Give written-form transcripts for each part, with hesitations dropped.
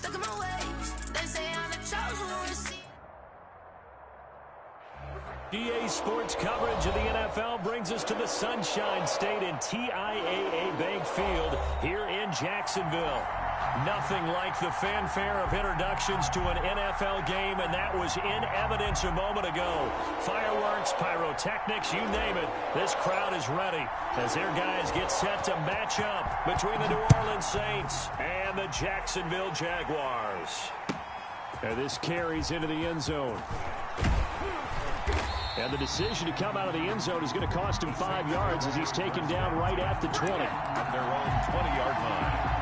stuck in my ways. They say I'm the chosen one. EA Sports coverage of the NFL brings us to the Sunshine State in TIAA Bank Field here in Jacksonville. Nothing like the fanfare of introductions to an NFL game, and that was in evidence a moment ago. Fireworks, pyrotechnics, you name it. This crowd is ready as their guys get set to match up between the New Orleans Saints and the Jacksonville Jaguars. And this carries into the end zone. And the decision to come out of the end zone is going to cost him 5 yards as he's taken down right at the 20. At their own 20-yard line.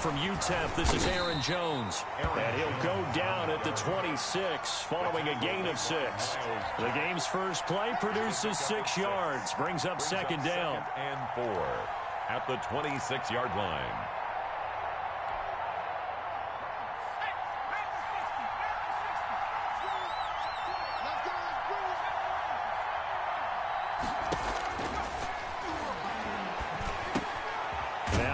From UTEP, this is Aaron Jones, and he'll go down at the 26 following a gain of 6. The game's first play produces 6 yards, brings up second down. And 4 at the 26-yard line.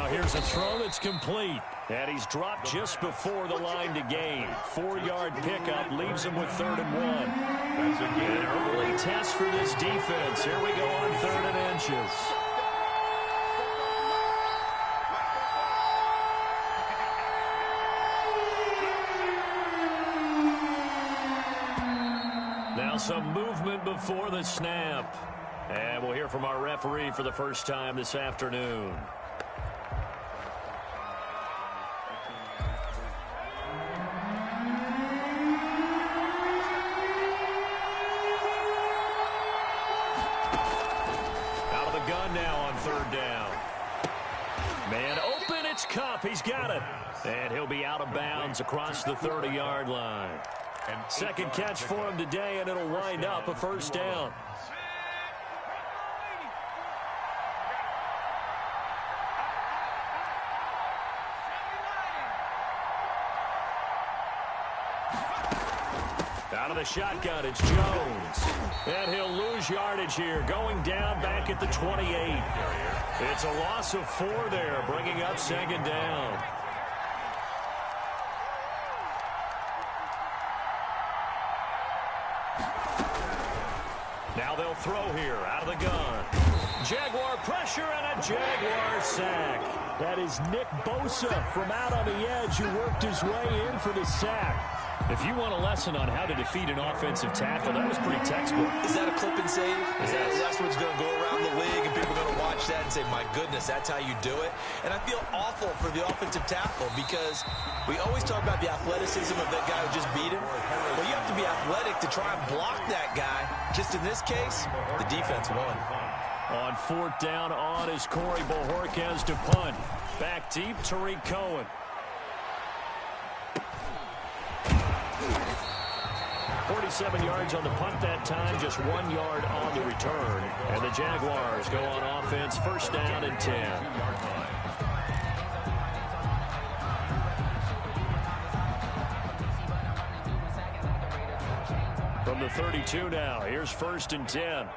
Here's a throw that's complete, and he's dropped just before the line to gain. 4-yard pickup leaves him with 3rd and 1. That's a An early test for this defense. Here we go on 3rd and inches. Now some movement before the snap. And we'll hear from our referee for the first time this afternoon. Cup, he's got it. And he'll be out of bounds across the 30-yard line. And second catch for him today, and it'll wind up a first down. Out of the shotgun, it's Jones. And he'll lose yardage here, going down back at the 28. It's a loss of 4 there, bringing up second down. Now they'll throw here out of the gun. Jaguar pressure and a Jaguar sack. That is Nick Bosa from out on the edge who worked his way in for the sack. If you want a lesson on how to defeat an offensive tackle, that was pretty textbook. Is that a clip and save? That's what's going to go around the league, and people are going to watch that and say, my goodness, that's how you do it? And I feel awful for the offensive tackle because we always talk about the athleticism of that guy who just beat him. Well, you have to be athletic to try and block that guy. Just in this case, the defense won. On 4th down on is Corey Bojorquez to punt. Back deep, Tariq Cohen. 47 yards on the punt that time, just 1 yard on the return. And the Jaguars go on offense, first down and 10. From the 32 now, here's 1st and 10.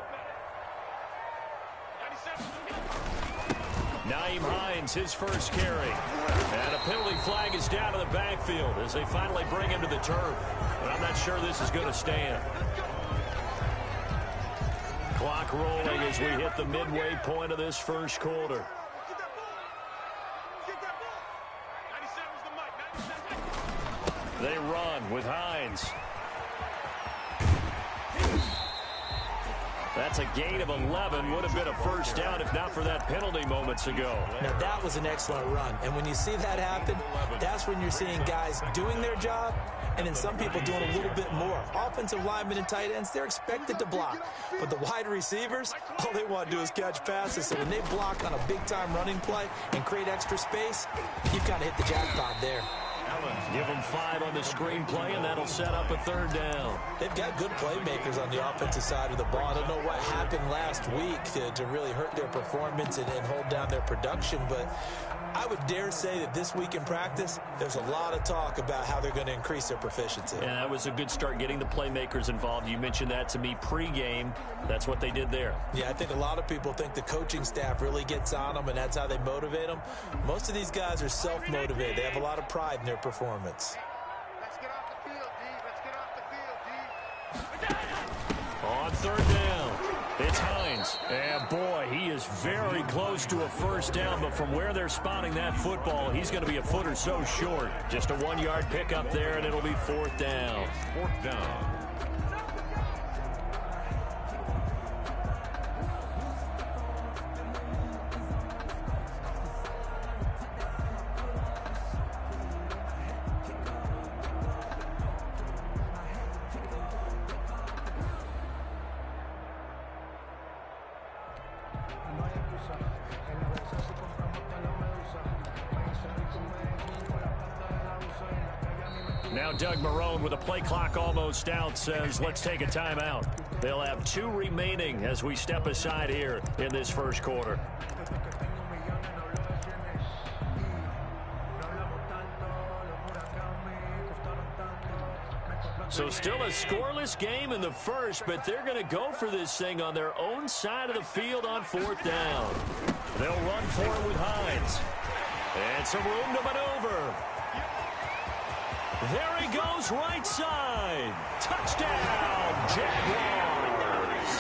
Nyheim Hines, his first carry. And a penalty flag is down to the backfield as they finally bring him to the turf. But I'm not sure this is going to stand. Clock rolling as we hit the midway point of this first quarter. They run with Hines. That's a gain of 11. Would have been a first down if not for that penalty moments ago. Now, that was an excellent run. And when you see that happen, that's when you're seeing guys doing their job and then some people doing a little bit more. Offensive linemen and tight ends, they're expected to block. But the wide receivers, all they want to do is catch passes. So when they block on a big-time running play and create extra space, you've kind of hit the jackpot there. Give them 5 on the screenplay, and that'll set up a 3rd down. They've got good playmakers on the offensive side of the ball. I don't know what happened last week to really hurt their performance and hold down their production, but I would dare say that this week in practice, there's a lot of talk about how they're going to increase their proficiency. Yeah, that was a good start getting the playmakers involved. You mentioned that to me pregame. That's what they did there. Yeah, I think a lot of people think the coaching staff really gets on them, and that's how they motivate them. Most of these guys are self-motivated. They have a lot of pride in their performance. Let's get off the field, D. Let's get off the field, D. On 3rd down, it's Hines. And boy, he is very close to a 1st down, but from where they're spotting that football, he's going to be a foot or so short. Just a 1-yard pickup there, and it'll be 4th down. 4th down. Now Doug Marrone, with a play clock almost out, says let's take a timeout. They'll have 2 remaining as we step aside here in this 1st quarter. So still a scoreless game in the 1st, but they're going to go for this thing on their own side of the field on 4th down. They'll run for it with Hines. And some room to maneuver. There he goes, right side. Touchdown, Jaguars.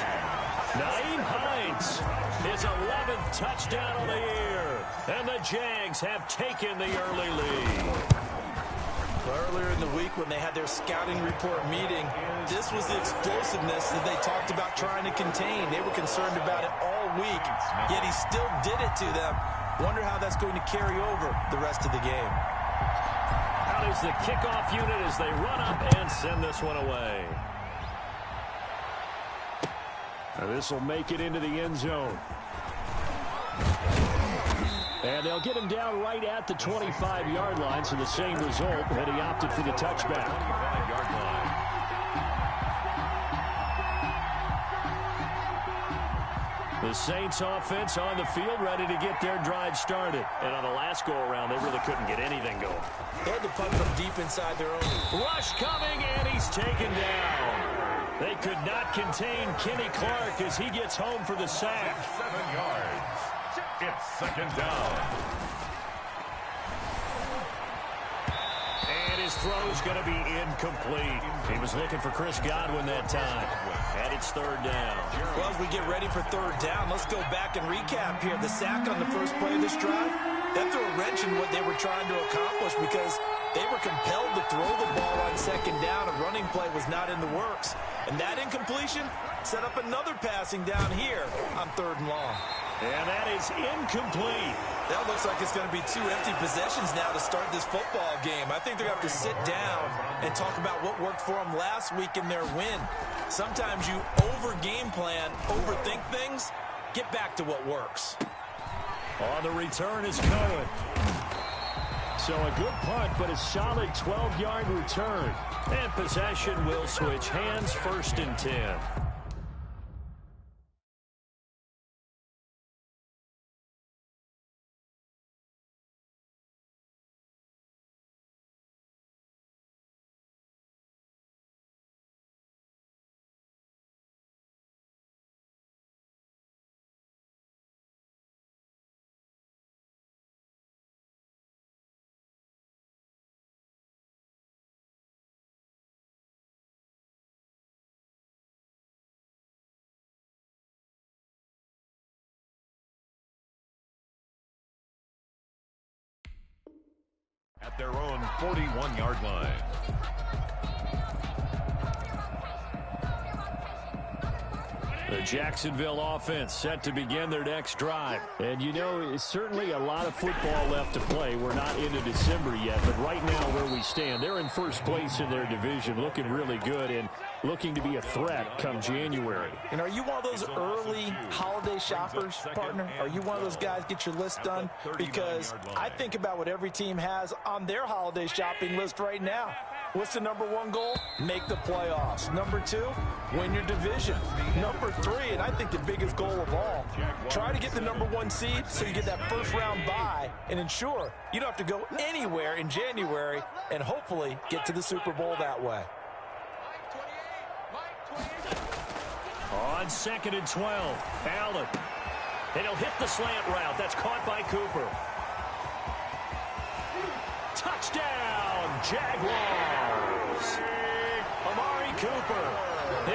Nyheim Hines, his 11th touchdown of the year. And the Jags have taken the early lead. Earlier in the week when they had their scouting report meeting, this was the explosiveness that they talked about trying to contain. They were concerned about it all week, yet he still did it to them. Wonder how that's going to carry over the rest of the game. Out is the kickoff unit as they run up and send this one away. Now this will make it into the end zone. And they'll get him down right at the 25-yard line, so the same result, and he opted for the touchback. 25-yard line. The Saints offense on the field, ready to get their drive started. And on the last go-around, they really couldn't get anything going. They had to punt from deep inside their own. Rush coming, and he's taken down. They could not contain Kenny Clark as he gets home for the sack. 7 yards. It's 2nd down. And his throw's going to be incomplete. He was looking for Chris Godwin that time. And it's 3rd down. Well, as we get ready for 3rd down, let's go back and recap here. The sack on the first play of this drive, that threw a wrench in what they were trying to accomplish because they were compelled to throw the ball on 2nd down. A running play was not in the works. And that incompletion set up another passing down here on 3rd and long. And that is incomplete. That looks like it's going to be 2 empty possessions now to start this football game. I think they're going to have to sit down and talk about what worked for them last week in their win. Sometimes you over-game plan, overthink things. Get back to what works. On the return is Cohen. So a good punt, but a solid 12-yard return. And possession will switch hands, 1st and 10. At their own 41-yard line. The Jacksonville offense set to begin their next drive. And, you know, it's certainly a lot of football left to play. We're not into December yet, but right now where we stand, they're in first place in their division, looking really good and looking to be a threat come January. And are you one of those early holiday shoppers, partner? Are you one of those guys get your list done? Because I think about what every team has on their holiday shopping list right now. What's the number one goal? Make the playoffs. Number two, win your division. Number three, and I think the biggest goal of all, try to get the number one seed so you get that first round bye and ensure you don't have to go anywhere in January and hopefully get to the Super Bowl that way. On 2nd and 12, Allen. And he'll hit the slant route. That's caught by Cooper. Touchdown, Jaguars. Amari Cooper,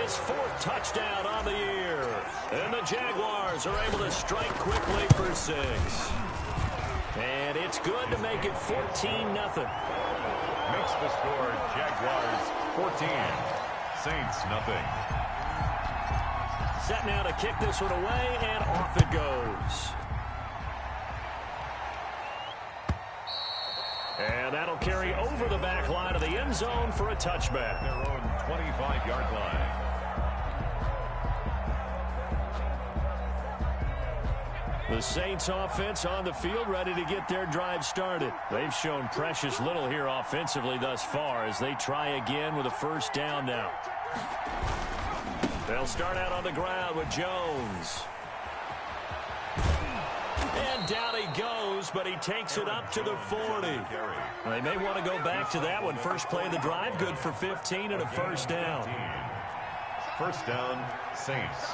his 4th touchdown on the year. And the Jaguars are able to strike quickly for 6. And it's good to make it 14-0. Makes the score Jaguars 14, Saints nothing. Set now to kick this one away, and off it goes. And that'll carry over the back line of the end zone for a touchback. Their own 25-yard line. The Saints offense on the field ready to get their drive started. They've shown precious little here offensively thus far as they try again with a first down now. They'll start out on the ground with Jones. And down he goes, but he takes it up to the 40. They may want to go back to that one. First play of the drive, good for 15 and a first down. First down, Saints.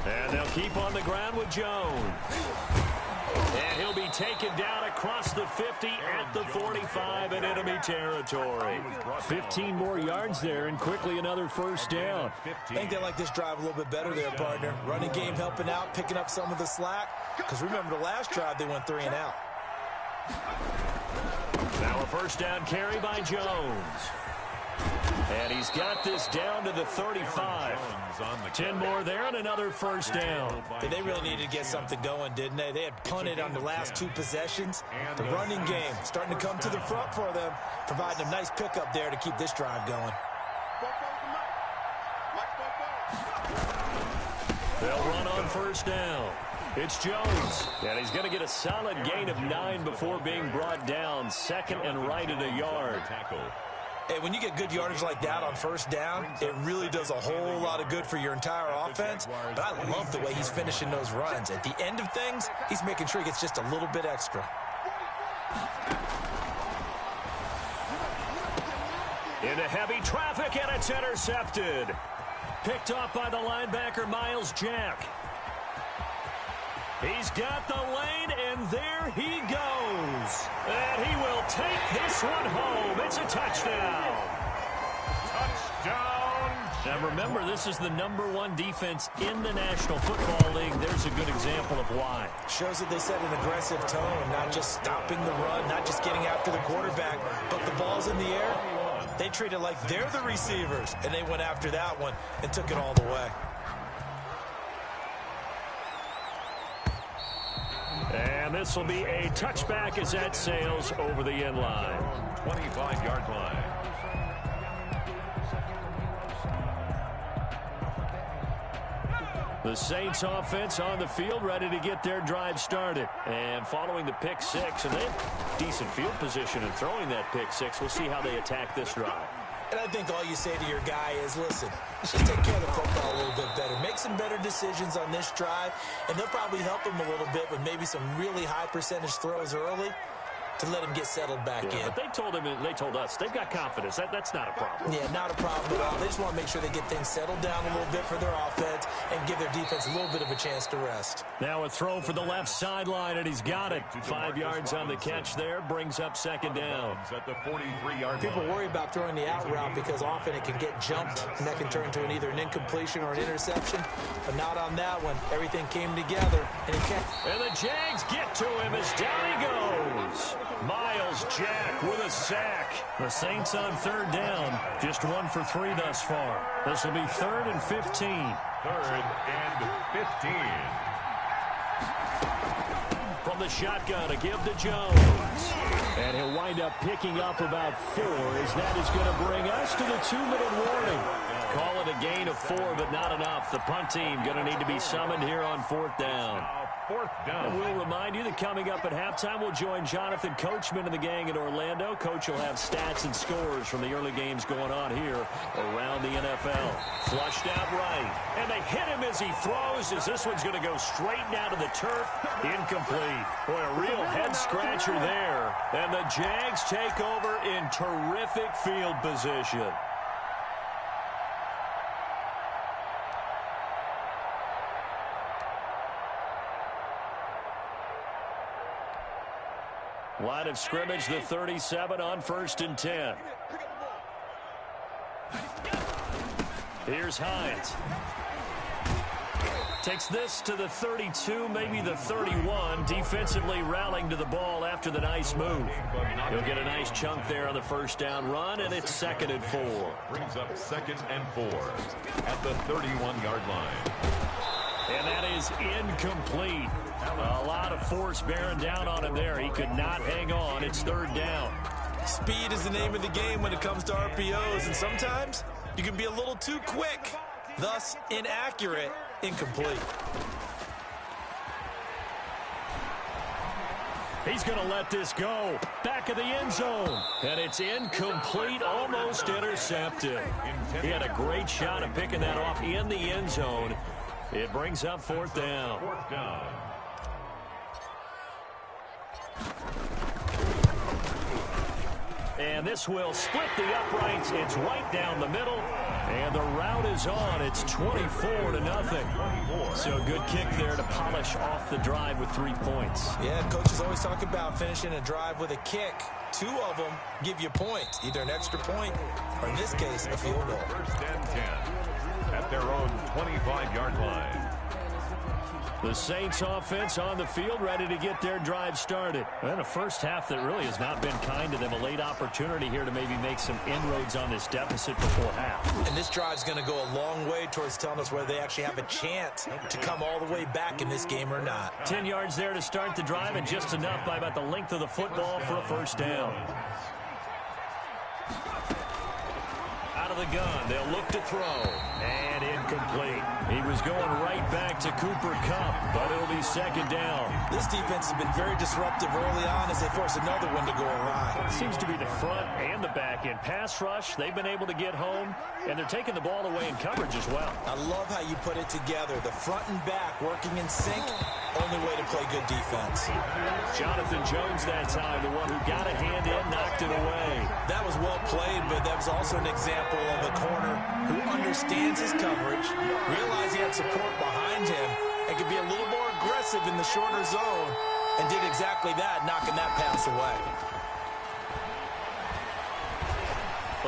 And they'll keep on the ground with Jones. And he'll be taken down across the 50 at the 45 in enemy territory. 15 more yards there and quickly another first down. I think they like this drive a little bit better there, partner. Running game helping out, picking up some of the slack. Because remember the last drive they went 3 and out. Now a first down carry by Jones. And he's got this down to the 35. 10 more there and another first down. They really needed to get something going, didn't they? They had punted on the last 2 possessions. The running game starting to come to the front for them, providing a nice pickup there to keep this drive going. They'll run on first down. It's Jones. And he's going to get a solid gain of 9 before being brought down. Second and right at a yard. Hey, when you get good yardage like that on first down, it really does a whole lot of good for your entire offense. But I love the way he's finishing those runs. At the end of things, he's making sure he gets just a little bit extra. Into heavy traffic, and it's intercepted. Picked off by the linebacker, Miles Jack. He's got the lane, and there he goes. And he will take this one home. It's a touchdown. Touchdown. Now remember, this is the #1 defense in the National Football League. There's a good example of why. Shows that they set an aggressive tone, not just stopping the run, not just getting after the quarterback, but the ball's in the air. They treat it like they're the receivers, and they went after that one and took it all the way. And this will be a touchback as that sails over the end line. 25-yard line. The Saints offense on the field ready to get their drive started. And following the pick 6, and they have decent field position in throwing that pick 6. We'll see how they attack this drive. And I think all you say to your guy is, listen, let's just take care of the football a little bit better. Make some better decisions on this drive, and they'll probably help him a little bit with maybe some really high percentage throws early to let him get settled back in. But they told us, they've got confidence. That's not a problem. Yeah, not a problem at all. They just want to make sure they get things settled down a little bit for their offense and give their defense a little bit of a chance to rest. Now a throw for the left sideline, and he's got it. 5 yards on the catch there, brings up second down. At the 43-yard People line. worry about throwing the out route because often it can get jumped, and that can turn into either an incompletion or an interception. But not on that one. Everything came together, and he kept. And the Jags get to him as down he goes. Miles Jack with a sack. The Saints on third down. Just 1 for 3 thus far. This will be 3rd and 15. 3rd and 15. From the shotgun, a give to Jones. And he'll wind up picking up about 4 as that is going to bring us to the 2-minute warning. Call it a gain of 4, but not enough. The punt team going to need to be summoned here on 4th down. 4th down. And we'll remind you that coming up at halftime, we'll join Jonathan Coachman and the gang in Orlando. Coach will have stats and scores from the early games going on here around the NFL. Flushed out right. And they hit him as he throws, as this one's going to go straight down to the turf. Incomplete. Boy, a real head-scratcher there. And the Jags take over in terrific field position. Line of scrimmage, the 37 on 1st and 10. Here's Hines. Takes this to the 32, maybe the 31. Defensively rallying to the ball after the nice move. He'll get a nice chunk there on the 1st down run, and it's 2nd and 4. Brings up 2nd and 4 at the 31-yard line. And that is incomplete. A lot of force bearing down on him there. He could not hang on. It's 3rd down. Speed is the name of the game when it comes to RPOs, and sometimes you can be a little too quick, thus inaccurate, incomplete. He's going to let this go. Back of the end zone. And it's incomplete, almost intercepted. He had a great shot at picking that off in the end zone. It brings up 4th down. 4th down. And this will split the uprights. It's right down the middle. And the route is on. It's 24-0. So a good kick there to polish off the drive with 3 points. Yeah, coaches always talk about finishing a drive with a kick. 2 of them give you points, either an extra point or, in this case, a field goal. 1st and 10 at their own 25-yard line. The Saints offense on the field, ready to get their drive started. And a first half that really has not been kind to them. A late opportunity here to maybe make some inroads on this deficit before half. And this drive's going to go a long way towards telling us whether they actually have a chance to come all the way back in this game or not. 10 yards there to start the drive, and just enough by about the length of the football for a 1st down. Out of the gun, they'll look to throw. And incomplete. He was going right back to Cooper Kupp, but it'll be 2nd down. This defense has been very disruptive early on as they force another one to go awry. It seems to be the front and the back end. Pass rush, they've been able to get home, and they're taking the ball away in coverage as well. I love how you put it together. The front and back working in sync. Only way to play good defense. Jonathan Jones that time, the one who got a hand in, knocked it away. That was well played, but that was also an example of a corner who understands his coverage, realized he had support behind him, and could be a little more aggressive in the shorter zone, and did exactly that, knocking that pass away.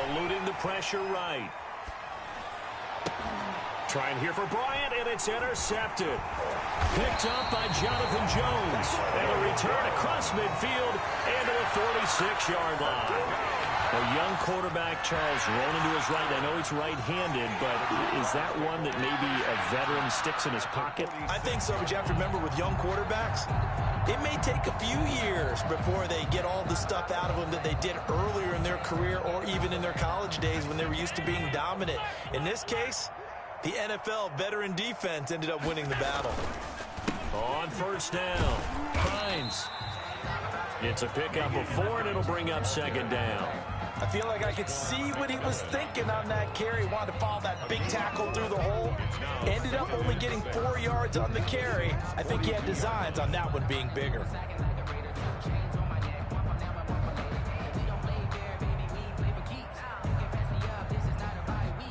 Eluding the pressure right. Trying here for Bryant, and it's intercepted. Picked up by Jonathan Jones. And a return across midfield and to the 46-yard line. A young quarterback, Charles, rolling to his right. I know he's right-handed, but is that one that maybe a veteran sticks in his pocket? I think so, but you have to remember with young quarterbacks, it may take a few years before they get all the stuff out of them that they did earlier in their career or even in their college days when they were used to being dominant. In this case, the NFL veteran defense ended up winning the battle. On 1st down, Hines. It's a pickup of 4, and it'll bring up 2nd down. I feel like I could see what he was thinking on that carry. Wanted to follow that big tackle through the hole. Ended up only getting 4 yards on the carry. I think he had designs on that one being bigger.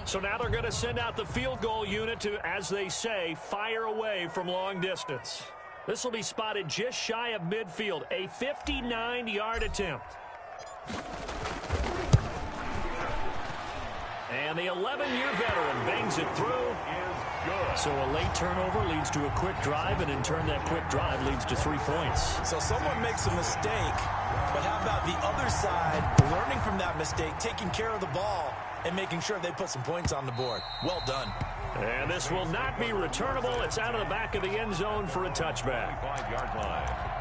So now they're going to send out the field goal unit to, as they say, fire away from long distance. This will be spotted just shy of midfield, a 59-yard attempt. And the 11-year veteran bangs it through. good. So a late turnover leads to a quick drive, and in turn that quick drive leads to 3 points. So someone makes a mistake, but how about the other side learning from that mistake, taking care of the ball, and making sure they put some points on the board? Well done. And this will not be returnable. It's out of the back of the end zone for a touchback. 5-yard line.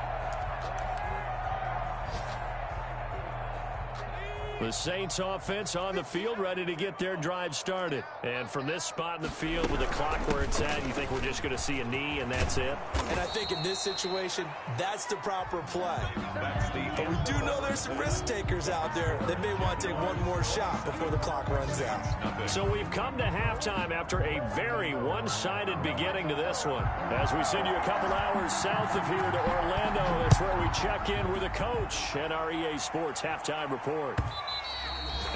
The Saints offense on the field, ready to get their drive started. And from this spot in the field with the clock where it's at, you think we're just going to see a knee and that's it? And I think in this situation, that's the proper play. That's the But we do know there's some risk takers out there that may want to take one more shot before the clock runs out. So we've come to halftime after a very one-sided beginning to this one. As we send you a couple hours south of here to Orlando, that's where we check in with the coach and our EA Sports halftime report.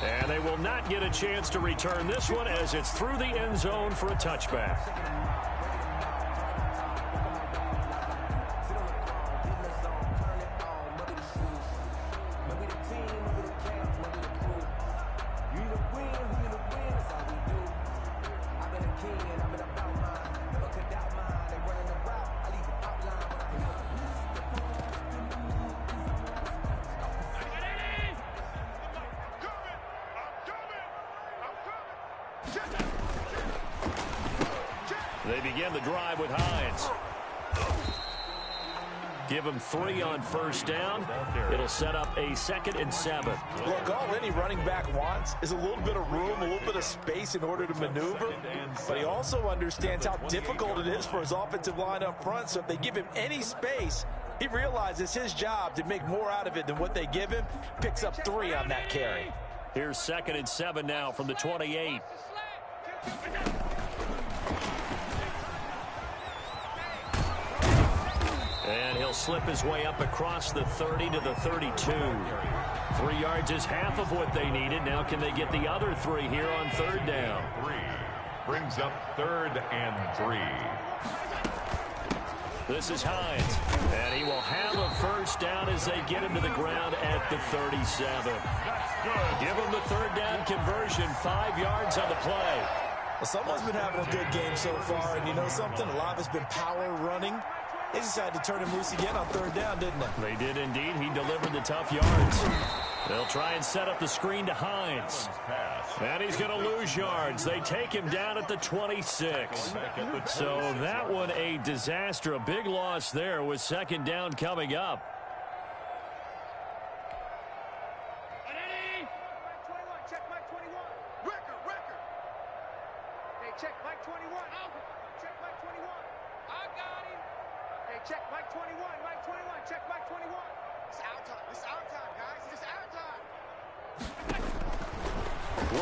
And they will not get a chance to return this one as it's through the end zone for a touchback. They begin the drive with Hines. Give him 3 on first down. It'll set up a 2nd and 7. Look, all any running back wants is a little bit of room, a little bit of space in order to maneuver. But he also understands how difficult it is for his offensive line up front. So if they give him any space, he realizes his job to make more out of it than what they give him. Picks up 3 on that carry. Here's 2nd and 7 now from the 28. And he'll slip his way up across the 30 to the 32. 3 yards is half of what they needed. Now can they get the other 3 here on 3rd down? 3 brings up 3rd and 3. This is Hines, and he will have a first down as they get him to the ground at the 37. Give him the 3rd down conversion, 5 yards on the play. Well, someone's been having a good game so far, and you know something? A lot of it's been power running. They decided to turn him loose again on 3rd down, didn't they? They did indeed. He delivered the tough yards. They'll try and set up the screen to Hines. And he's going to lose yards. They take him down at the 26. So that one a disaster. A big loss there with 2nd down coming up. Check Mike 21. Record. Hey, check Mike 21. Check Mike 21. I got him. Hey, check Mike 21. Mike 21. Check Mike 21. It's our time. It's our time, guys. It's our time.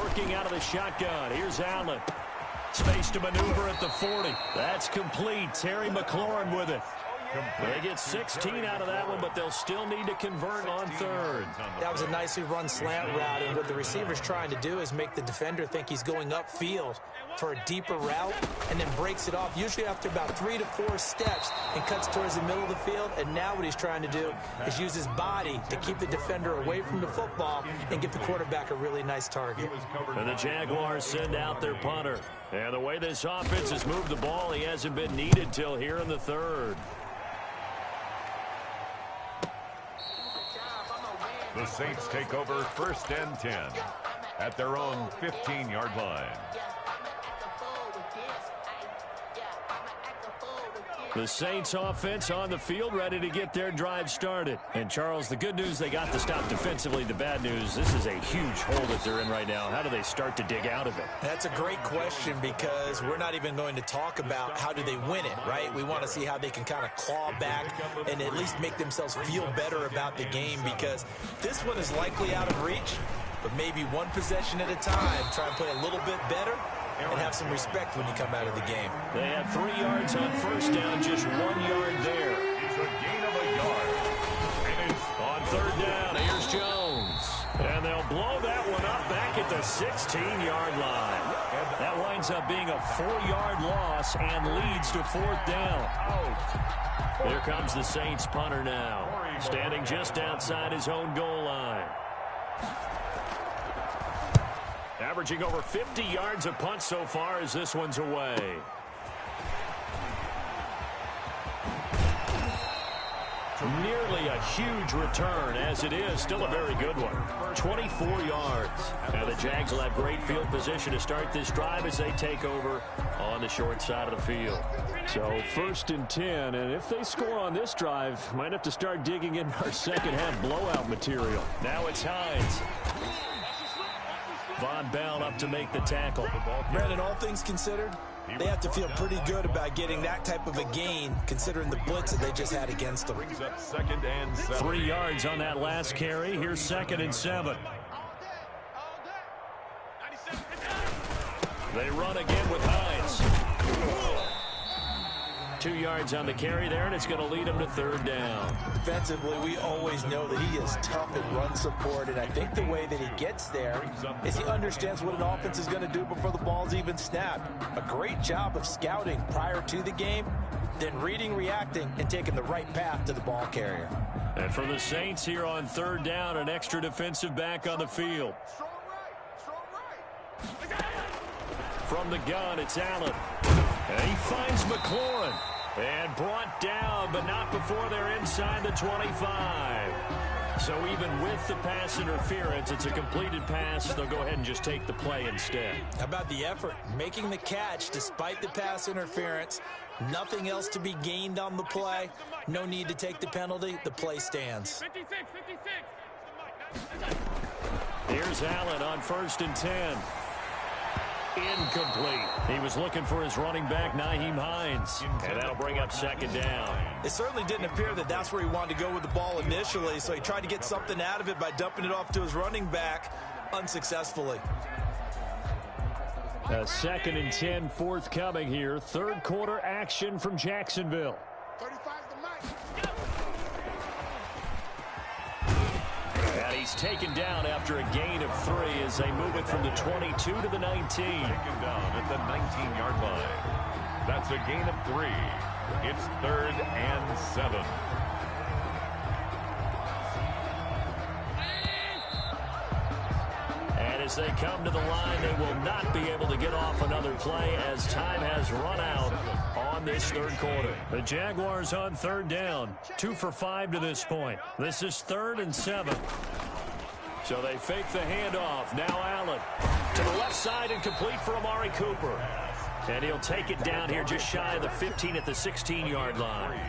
Working out of the shotgun. Here's Allen. Space to maneuver at the 40. That's complete. Terry McLaurin with it. They get 16 out of that one, but they'll still need to convert on 3rd. That was a nicely run slant route, and what the receiver's trying to do is make the defender think he's going upfield for a deeper route, and then breaks it off, usually after about 3 to 4 steps, and cuts towards the middle of the field. And now what he's trying to do is use his body to keep the defender away from the football and give the quarterback a really nice target. And the Jaguars send out their punter. And the way this offense has moved the ball, he hasn't been needed till here in the 3rd. The Saints take over 1st and 10 at their own 15-yard line. The Saints offense on the field, ready to get their drive started. And Charles, the good news, they got to stop defensively. The bad news, this is a huge hole that they're in right now. How do they start to dig out of it? That's a great question, because we're not even going to talk about how do they win it, right? We want to see how they can kind of claw back and at least make themselves feel better about the game, because this one is likely out of reach, but maybe one possession at a time. Try and play a little bit better and have some respect when you come out of the game. They had 3 yards on first down, just 1 yard there. It's a gain of a yard. And it's On 3rd down, here's Jones. And they'll blow that one up back at the 16-yard line. That winds up being a 4-yard loss and leads to 4th down. Here comes the Saints punter now, standing just outside his own goal line. Averaging over 50 yards a punt so far as this one's away. Nearly a huge return, as it is still a very good one. 24 yards. Now the Jags will have great field position to start this drive as they take over on the short side of the field. So 1st and 10, and if they score on this drive, might have to start digging in our second half blowout material. Now it's Hines. Von Bell up to make the tackle. Brandon, all things considered, they have to feel pretty good about getting that type of a gain, considering the blitz that they just had against them. Brings up 2nd and 7. 3 yards on that last carry. Here's 2nd and 7. They run again with Hines. 2 yards on the carry there, and it's going to lead them to 3rd down. Defensively, we always know that he is tough in run support, and I think the way that he gets there is he understands what an offense is going to do before the ball's even snapped. A great job of scouting prior to the game, then reading, reacting, and taking the right path to the ball carrier. And for the Saints here on 3rd down, an extra defensive back on the field. From the gun, it's Allen. And he finds McLaurin. And brought down, but not before they're inside the 25. So even with the pass interference, it's a completed pass. They'll go ahead and just take the play instead. How about the effort? Making the catch despite the pass interference. Nothing else to be gained on the play. No need to take the penalty. The play stands. Here's Allen on 1st and 10. Incomplete. He was looking for his running back, Nyheim Hines. And that'll bring up 2nd down. It certainly didn't appear that that's where he wanted to go with the ball initially, so he tried to get something out of it by dumping it off to his running back unsuccessfully. 2nd and 10 forthcoming here. 3rd quarter action from Jacksonville. 35 to Mike. And he's taken down after a gain of 3 as they move it from the 22 to the 19. Taken down at the 19-yard line. That's a gain of 3. It's 3rd and 7. And as they come to the line, they will not be able to get off another play as time has run out on this 3rd quarter. The Jaguars on 3rd down. 2 for 5 to this point. This is 3rd and 7. So they fake the handoff. Now Allen to the left side and complete for Amari Cooper. And he'll take it down here just shy of the 15 at the 16-yard line.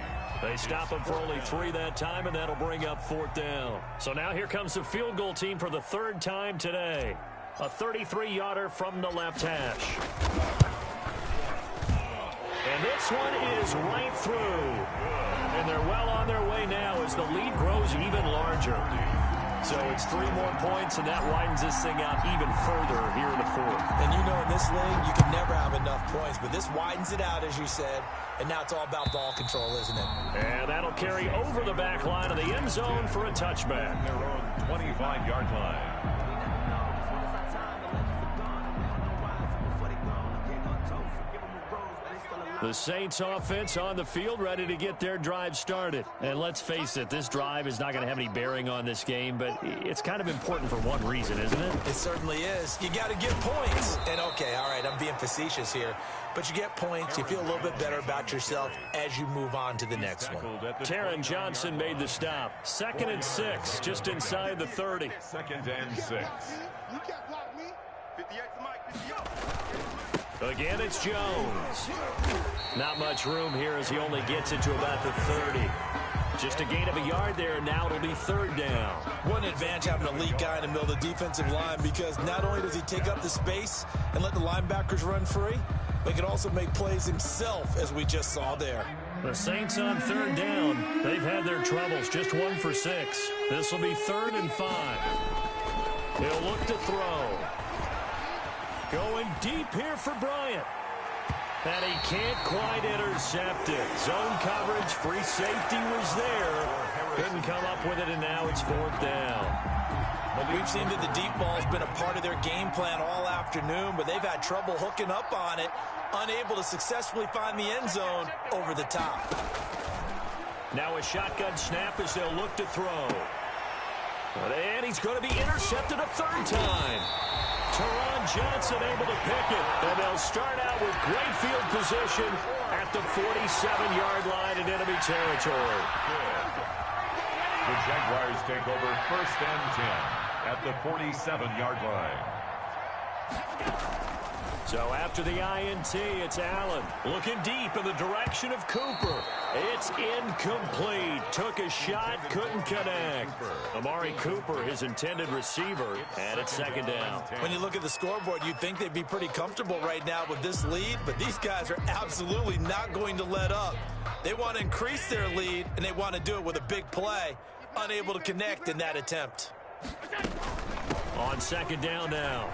They stop him for only 3 that time, and that'll bring up 4th down. So now here comes the field goal team for the 3rd time today. A 33-yarder from the left hash. And this one is right through. And they're well on their way now as the lead grows even larger. So it's 3 more points, and that widens this thing out even further here in the 4th. And you know in this league, you can never have enough points, but this widens it out, as you said, and now it's all about ball control, isn't it? And that'll carry over the back line of the end zone for a touchback. Their own 25-yard line. The Saints offense on the field, ready to get their drive started. And let's face it, this drive is not going to have any bearing on this game, but it's kind of important for one reason, isn't it? It certainly is. You got to get points. And okay, all right, I'm being facetious here, but you get points, you feel a little bit better about yourself as you move on to the next one. Taron Johnson made the stop. 2nd and 6, just inside the 30. 2nd and 6. You can't block me. 58 to Mike, 58. Again, it's Jones. Not much room here as he only gets it to about the 30. Just a gain of a yard there, and now it'll be 3rd down. What an advantage having a lead guy in the middle of the defensive line, because not only does he take up the space and let the linebackers run free, but he can also make plays himself, as we just saw there. The Saints on 3rd down. They've had their troubles, just 1 for 6. This will be 3rd and 5. He'll look to throw. Going deep here for Bryant. And he can't quite intercept it. Zone coverage, free safety was there. Couldn't come up with it, and now it's 4th down. Well, we've seen that the deep ball's been a part of their game plan all afternoon, but they've had trouble hooking up on it, unable to successfully find the end zone over the top. Now a shotgun snap as they'll look to throw. And he's going to be intercepted a 3rd time. Taron Johnson able to pick it. And they'll start out with great field position at the 47-yard line in enemy territory. The Jaguars take over 1st and 10 at the 47-yard line. So after the INT, it's Allen looking deep in the direction of Cooper. It's incomplete. Took a shot, couldn't connect. Amari Cooper, his intended receiver, and it's 2nd down. When you look at the scoreboard, you'd think they'd be pretty comfortable right now with this lead, but these guys are absolutely not going to let up. They want to increase their lead, and they want to do it with a big play. Unable to connect in that attempt. On 2nd down now.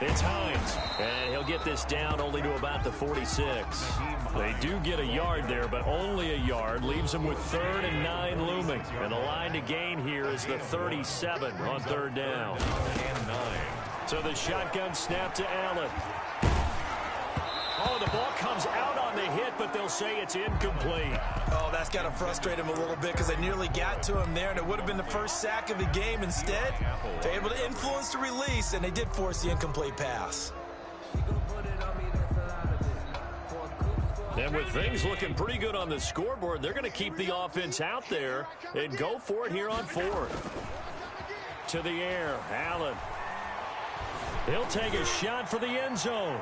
It's Hines, and he'll get this down only to about the 46. They do get a yard there, but only a yard. Leaves them with 3rd and 9 looming. And the line to gain here is the 37 on 3rd down. And 9. So the shotgun snap to Allen. Oh, the ball comes out on the hit, but they'll say it's incomplete. Oh, that's got to frustrate him a little bit because they nearly got to him there, and it would have been the first sack of the game. Instead, they're able to influence the release, and they did force the incomplete pass. And with things looking pretty good on the scoreboard, they're going to keep the offense out there and go for it here on 4th. To the air, Allen. He'll take a shot for the end zone.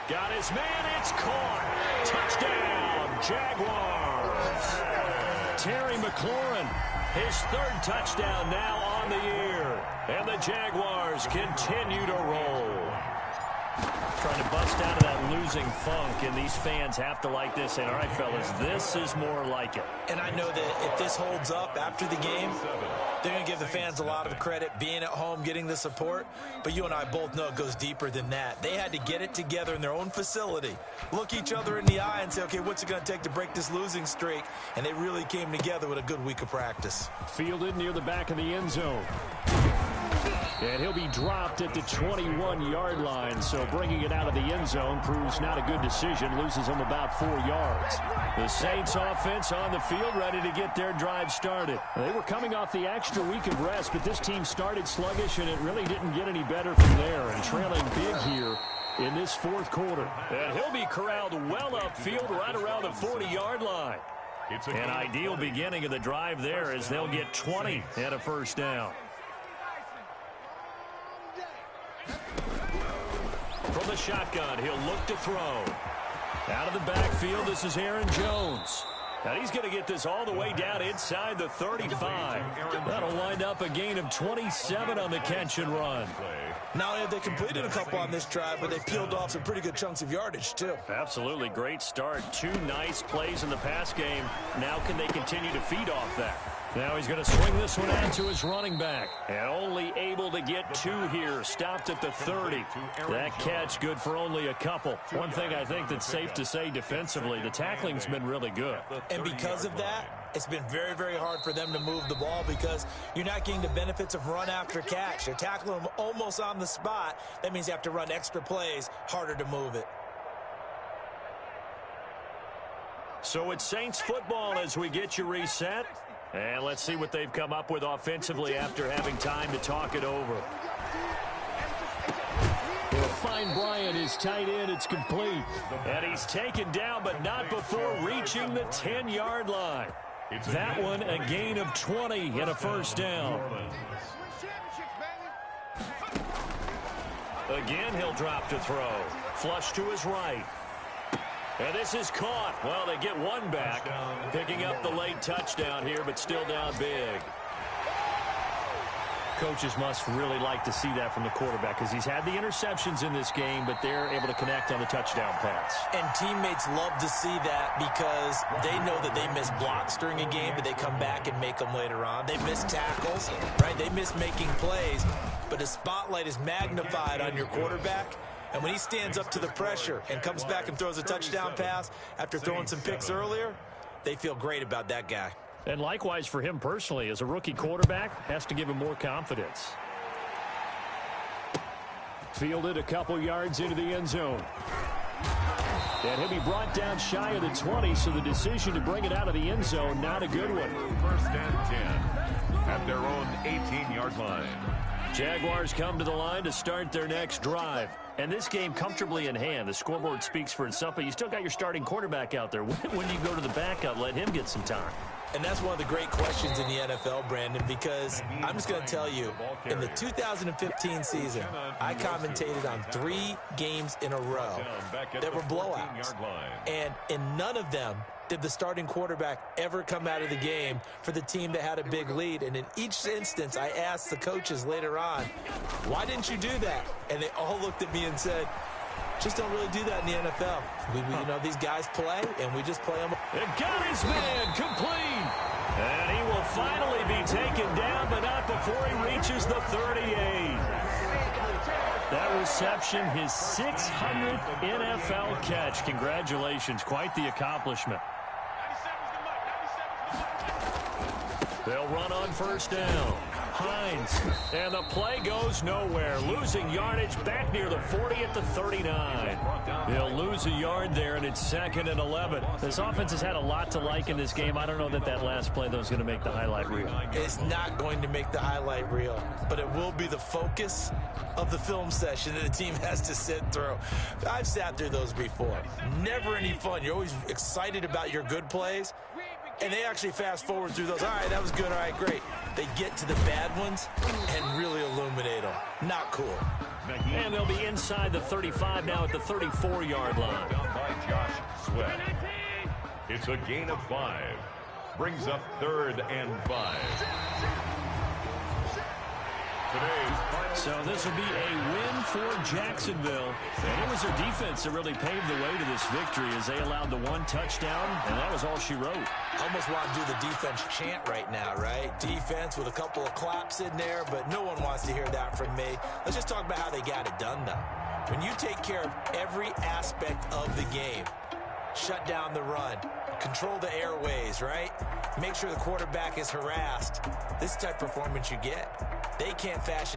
Got his man, it's caught. Touchdown, Jaguars. Terry McLaurin, his 3rd touchdown now on the year. And the Jaguars continue to roll. Trying to bust out of that losing funk, and these fans have to like this. And all right, fellas, this is more like it. And I know that if this holds up after the game, they're going to give the fans a lot of credit, being at home, getting the support. But you and I both know it goes deeper than that. They had to get it together in their own facility, look each other in the eye and say, okay, what's it going to take to break this losing streak? And they really came together with a good week of practice. Fielded near the back of the end zone. And he'll be dropped at the 21-yard line, so bringing it out of the end zone proves not a good decision, loses him about 4 yards. The Saints offense on the field, ready to get their drive started. They were coming off the extra week of rest, but this team started sluggish, and it really didn't get any better from there, and trailing big here in this 4th quarter. And he'll be corralled well upfield right around the 40-yard line. An ideal beginning of the drive there as they'll get 20 and a 1st down. From the shotgun, he'll look to throw. Out of the backfield, this is Aaron Jones. And he's going to get this all the way down inside the 35. That'll wind up a gain of 27 on the catch and run. Not only have they completed a couple on this drive, but they peeled off some pretty good chunks of yardage, too. Absolutely great start. 2 nice plays in the pass game. Now can they continue to feed off that? Now he's going to swing this one out to his running back. And only able to get 2 here. Stopped at the 30. That catch good for only a couple. One thing I think that's safe to say defensively, the tackling's been really good. And because of that, it's been very, very hard for them to move the ball because you're not getting the benefits of run after catch. They're tackling them almost on the spot. That means you have to run extra plays, harder to move it. So it's Saints football as we get you reset. And let's see what they've come up with offensively after having time to talk it over. They'll find Bryant, his tight end. It's complete. And he's taken down, but not before reaching the 10-yard line. That one, a gain of 20 and a 1st down. Again, he'll drop to throw. Flush to his right. And this is caught. Well, they get 1 back. Picking up the late touchdown here, but still down big. Coaches must really like to see that from the quarterback because he's had the interceptions in this game, but they're able to connect on the touchdown pass. And teammates love to see that because they know that they miss blocks during a game, but they come back and make them later on. They miss tackles, right? They miss making plays, but the spotlight is magnified on your quarterback. And when he stands up to the pressure and comes back and throws a touchdown pass after throwing some picks earlier, they feel great about that guy. And likewise for him personally, as a rookie quarterback, has to give him more confidence. Fielded a couple yards into the end zone. And he'll be brought down shy of the 20, so the decision to bring it out of the end zone, not a good one. 1st and 10 at their own 18-yard line. Jaguars come to the line to start their next drive. And this game comfortably in hand. The scoreboard speaks for itself, but you still got your starting quarterback out there. When do you go to the backup, let him get some time? And that's one of the great questions in the NFL, Brandon, because I'm just going to tell you, in the 2015 season, I commentated on 3 games in a row that were blowouts. And in none of them did the starting quarterback ever come out of the game for the team that had a big lead. And in each instance, I asked the coaches later on, why didn't you do that? And they all looked at me and said, just don't really do that in the NFL. You know, these guys play, and we just play them. And got his man complete. And he will finally be taken down, but not before he reaches the 38. That reception, his 600th NFL catch. Congratulations. Quite the accomplishment. They'll run on first down. Hines, and the play goes nowhere. Losing yardage back near the 40 at the 39. They'll lose a yard there, and it's 2nd and 11. This offense has had a lot to like in this game. I don't know that last play, though, is going to make the highlight reel. It's not going to make the highlight reel, but it will be the focus of the film session that the team has to sit through. I've sat through those before. Never any fun. You're always excited about your good plays, and they actually fast forward through those. All right, that was good. All right, great. They get to the bad ones and really illuminate them. Not cool. And they'll be inside the 35 now at the 34-yard line. Down by Josh Sweat. It's a gain of 5. Brings up 3rd and 5. So this will be a win for Jacksonville. And it was their defense that really paved the way to this victory as they allowed the 1 touchdown, and that was all she wrote. Almost want to do the defense chant right now, right? Defense with a couple of claps in there, but no one wants to hear that from me. Let's just talk about how they got it done, though. When you take care of every aspect of the game, shut down the run, control the airways, right? Make sure the quarterback is harassed. This type of performance you get. They can't fashion